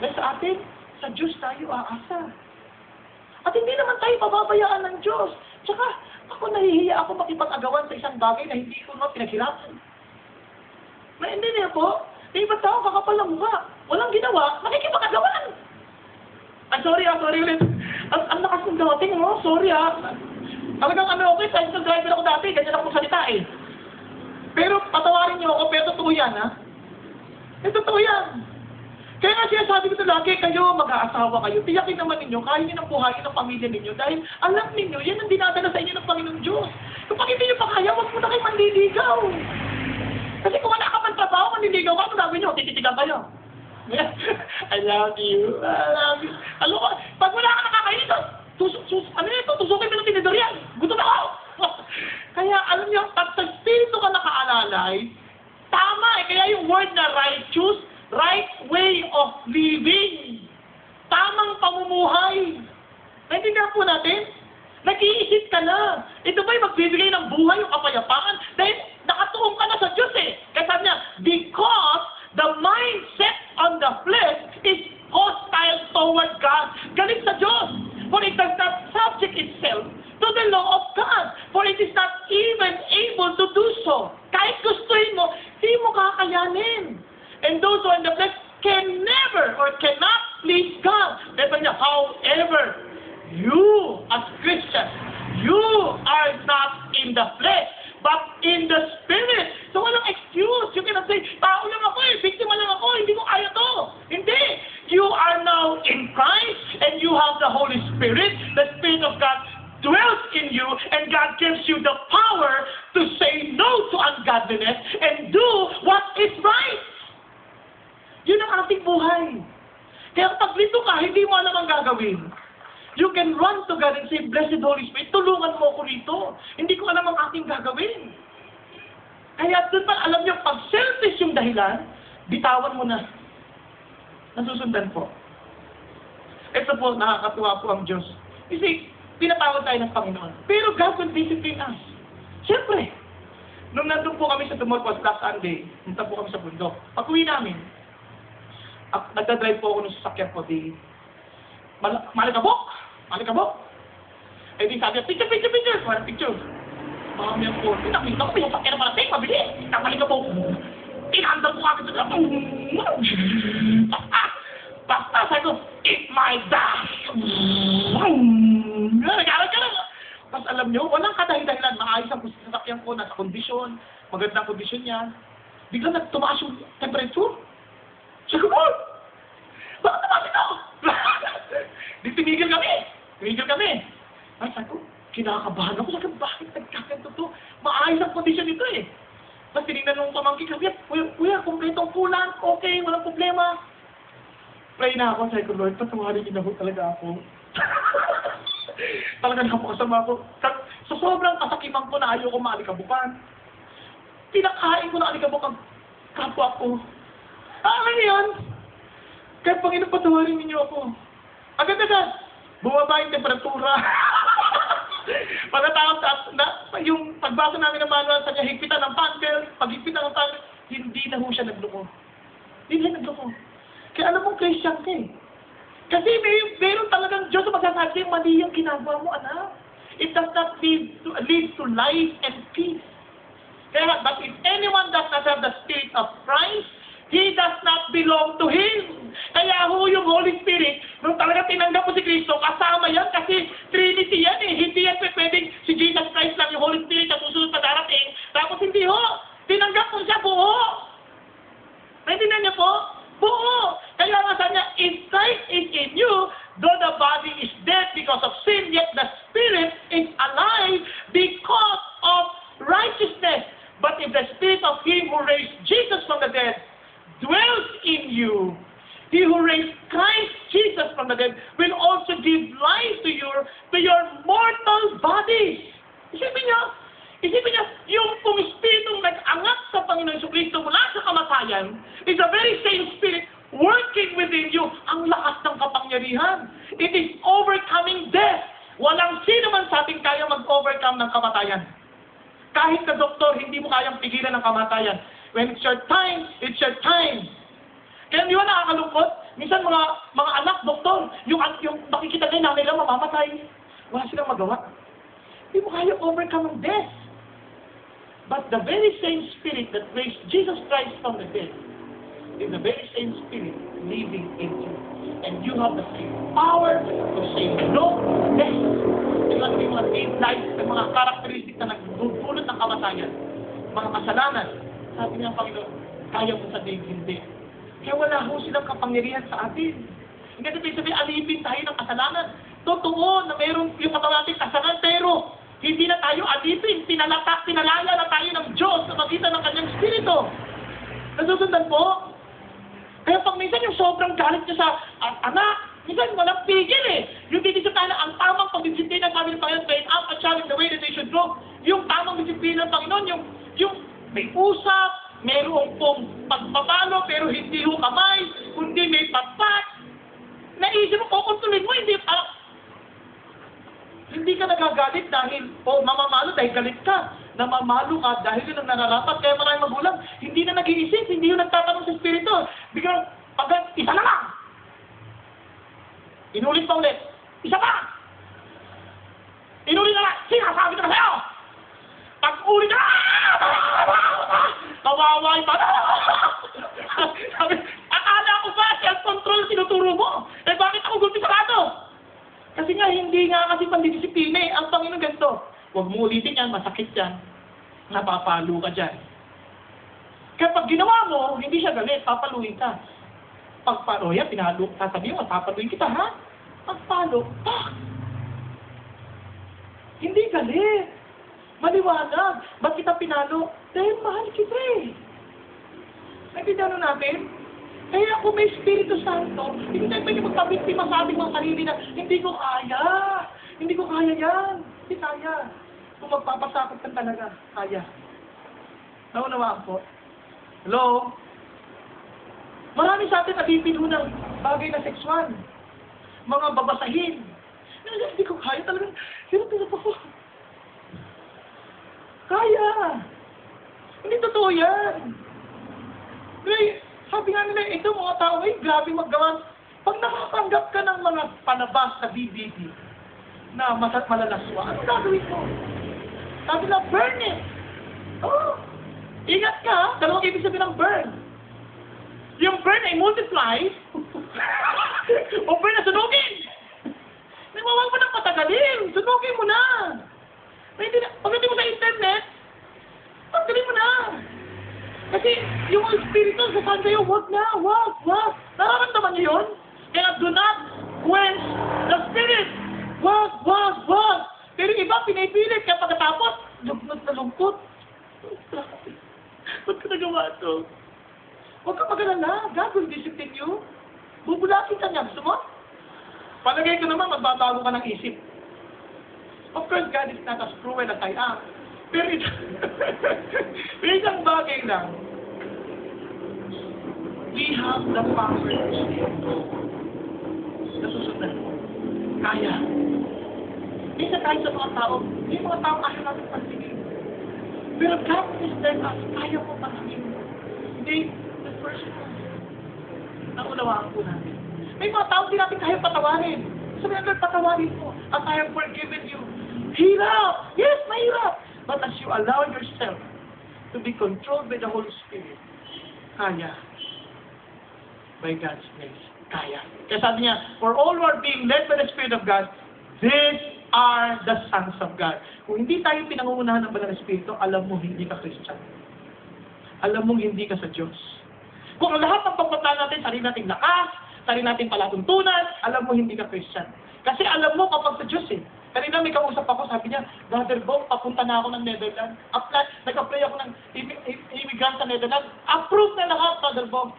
Dahil sa atin, sa Diyos tayo aasa. At hindi naman tayo pababayaan ng Diyos. Tsaka, ako nahihiya ako makipag-agawan sa isang bagay na hindi ko naman pinaghirapan. Hindi niya po, yung ibang tao kakapal ng mukha. Walang ginawa, makikipag-agawan. Sorry ulit. Ang lakas ng dating mo, sorry Talagang okay, cycle driver ako dati, ganyan ako magsalita Pero patawarin niyo ako, pero totoo yan totoo yan. Kaya nga sinasabi ko ito lagi, kayo, mag-aasawa kayo, tiyakin naman ninyo, kaya nyo ng buhayin ng pamilya ninyo, dahil alam ninyo, yan ang dinadala sa inyo ng Panginoong Diyos. Kapag hindi nyo pa kaya, huwag mo na kayo manliligaw. Kasi kung wala ka man trabaho, manliligaw ka, sabi nyo, tititigan kayo. I love you. Alam ko, pag wala ka nakakain, tusukin mo ng tinidor yan. Gutom ako. Kaya alam niyo, pag sa spirito ka nakaalalay, tama kaya yung word na righteous, right way of living. Tamang pamumuhay. Naintindihan po natin? Nag-iisip ka na. Ito ba'y magbibigay ng buhay o kapayapaan? Dahil nakatuong ka na sa Diyos Kasi sabi niya, because the mindset on the flesh is hostile toward God. Galit sa Diyos. For it does not subject itself to the law of God. For it is not even able to do so. Kahit gustuhin mo, di mo kakayanin. And those who are in the flesh can never or cannot please God. Sabi niya, however, you as Christians, you are not in the flesh, but in the Spirit. So walang excuse. You cannot say, tao lang ako biktima lang ako, hindi ko kaya to. Hindi. You are now in Christ, and you have the Holy Spirit. The Spirit of God dwells in you, and God gives you the power to say no to ungodliness and do what is right. Yun ang ating buhay. Kaya pag dito ka, hindi mo alam ang gagawin. You can run to God and say, Blessed Holy Spirit, tulungan mo ako rito. Hindi ko alam ang aking gagawin. Kaya doon pa, alam niyo, pag selfish yung dahilan, bitawan mo na. Nasusundan po. Ito po, nakakatuwa po ang Diyos. Kasi, pinatawad tayo ng Panginoon. Pero God will discipline us. Siyempre, nung nandun po kami sa Tumorcos last Sunday, punta po kami sa bundok. Pag-uwi namin, nagdadrive po ako ng sasakyan ko, malikabok! Eh di sabi, picture! Walang picture. Mami ang po, nakita ko, yung sakyan na malating, mabili. Malikabok. Tinandal ko kami sa basta, sabi ko, eat my dash! Nagalang ka lang. Tapos alam nyo, walang kadahilan. Maayos ang sasakyan ko, nasa kondisyon, magandang kondisyon niya. Biglang nagtumaas yung temperature. Sabi ko, bakit naman ito? Di tumigil kami. Ay, sabi ko, kinakabahan ako. Sabi ko, bakit nagkakanto to? Maayos ang kondisyon nito Tapos tinignan nung pamangkin ko, kuya, kumpletong kulang, okay, walang problema. Pray na ako, sabi ko, Lord, patawarin niyo na po talaga ako. Talaga napakasama ako. Sa sobrang kasakiman ko na ayaw ko maalikabukan. Pinakain ko na alikabuk ang kapwa ko. Alam niyo yun? Kaya Panginoon, patawarin ninyo ako. Agad-agad, bumaba yung temperatura. Pagkatapos yung pagbasa namin ng manual sa niya, higpitan ng pantel, paghigpitan ng pantel, hindi na ho siya nagluko. Kaya alam mong Christian ka Kasi meron talagang Diyos na magsasabi, mali yung ginagawa mo, anak. It does not lead to life and peace. Kaya, but if anyone does not have the Spirit of Christ, he does not belong to Him. Kaya yung Holy Spirit, nung talaga tinanggap mo si Kristo, kasama yan kasi Trinity yan Hindi yan pwedeng si Jesus Christ lang yung Holy Spirit na susunod na darating. Tapos hindi tinanggap mo siya buo. Naintindihan niyo po? Buo. Kaya nga sabi niya, if Christ is in you, though the body is dead because of sin, yet the Spirit is alive because of righteousness. But if the Spirit of Him who raised Jesus from the dead dwells in you, He who raised Christ Jesus from the dead will also give life to your mortal bodies. Isipin niyo, yung Spiritong nag-angat sa Panginoon Jesucristo mula sa kamatayan is the very same Spirit working within you. Ang lakas ng kapangyarihan. It is overcoming death. Walang sino man sa atin kaya mag-overcome ng kamatayan. Kahit na doktor, hindi mo kayang pigilan ng kamatayan. When it's your time, it's your time. Kaya di ba nakakalungkot? Minsan mga anak, doktor, yung makikita nila nanay lang mamamatay. Wala silang magawa. Hindi mo kaya overcome ang death. But the very same spirit that raised Jesus Christ from the dead is the very same spirit living in you. And you have the same power to say no to death. Ito yung mga same life, yung mga characteristic na nagdudulot ng kamatayan. Mga kasalanan. Sabi niya ang Panginoon, kaya mo sabihin hindi. Kaya wala ho silang kapangyarihan sa atin. Hindi natin sabihin, alipin tayo ng kasalanan. Totoo na mayroon yung katawan natin kasalanan, pero hindi na tayo alipin. Pinalaya na tayo ng Diyos sa magitan ng Kanyang Espiritu. Nasusundan po? Kaya pag minsan yung sobrang galit niya sa anak, minsan walang pigil eh. Yung tinisip tayo na ang tamang pagdisiplina ng sabi ng Panginoon, train up a child in the way that they should go. Yung tamang disiplina ng Panginoon, yung may usap, mayroong pong pagpapalo, pero hindi ho kamay, kundi may patpat. Naisip mo, kukontuloy mo, hindi ka nagagalit dahil, mamamalo dahil galit ka. Namamalo ka dahil yun ang nararapat. Kaya maraming magulang, hindi na nag-iisip, hindi yung nagtatanong sa Espiritu. Biglang, agad, isa na lang! Inulit pa ulit, isa pa! Inulit na lang, sinasabi ko na sa'yo! Pag-ulit na kawawa yung bata! Sabi, akala ko ba, self-control tinuturo mo? Eh bakit ako gulpi sa rato? Kasi nga, hindi nga kasi pandidisiplina eh. Ang Panginoon ganito, huwag mo ulitin yan, masakit yan. Napapalo ka dyan. Kaya pag ginawa mo, hindi siya galit, papaluin ka. Pagpalo yan, pinalo, sasabihin mo, papaluin kita, ha? Pagpalo, pak! Hindi galit. Maliwanag. Ba't kita pinalo? Dahil mahal kita eh. Nagbidano natin? Kaya kung may Espiritu Santo, hindi tayo pwede magpabiktima sa ating mga sarili na, hindi ko kaya. Hindi ko kaya yan. Hindi kaya. Kung magpapasakot ka talaga, kaya. Naunawaan po? Hello? Marami sa atin nabibilo ng bagay na sexual. Mga babasahin. Hindi ko kaya talaga. Hirap ako. Kaya. Hindi totoo yan. Sabi nga nila, ito mga tao, grabe maggawa. Pag nakatanggap ka ng mga panabas sa DVD na malalaswa, ano gagawin mo? Sabi na, burn it. Oh, ingat ka, dalawang ibig sabihin ng burn. Yung burn ay multiply, o burn na sunugin. Huwag mo nang patagalin, sunugin mo na. Pag hindi mo sa internet, pagdalin mo na. Kasi yung Espiritu sasabi sa'yo, wag na, wag. Nararamdaman niyo yun? Kaya do not quench the Spirit. Wag. Pero iba, pinipilit. Kaya pagkatapos, lugmot na lungkot. Ba't ka nagawa ito? Huwag ka mag-alala. God will discipline you. Bubulakin ka niya. Gusto mo? Palagay ko naman, magbabago ka ng isip. Of course, God is not as cruel as I am. Pero isang bagay lang. We have the power to say no. Nasusundan. Kaya. Minsan tayo sa mga tao, yung mga tao ayaw natin pansinin. Pero God is telling us, kaya mo pansinin. Hindi, the first one. Naunawaan po natin. May mga tao din natin kaya patawarin. Sabi na, Lord, patawarin mo. As I have forgiven you. Hirap! Yes, mahirap! But as you allow yourself to be controlled by the Holy Spirit, kaya. By God's grace, kaya. Kaya sabi niya, for all who are being led by the Spirit of God, these are the sons of God. Kung hindi tayo pinangungunahan ng Banal na Espiritu, alam mo hindi ka Christian. Alam mo hindi ka sa Diyos. Kung lahat ng pagpunta natin, sarili nating lakas, sarili nating palatuntunan, alam mo hindi ka Christian. Kasi alam mo kapag sa Diyos eh. Kanina may kausap ako, sabi niya, Brother Bo, papunta na ako ng Netherlands. Nag-apply ako ng immigrant sa Netherlands. Approved na lahat, Brother Bo.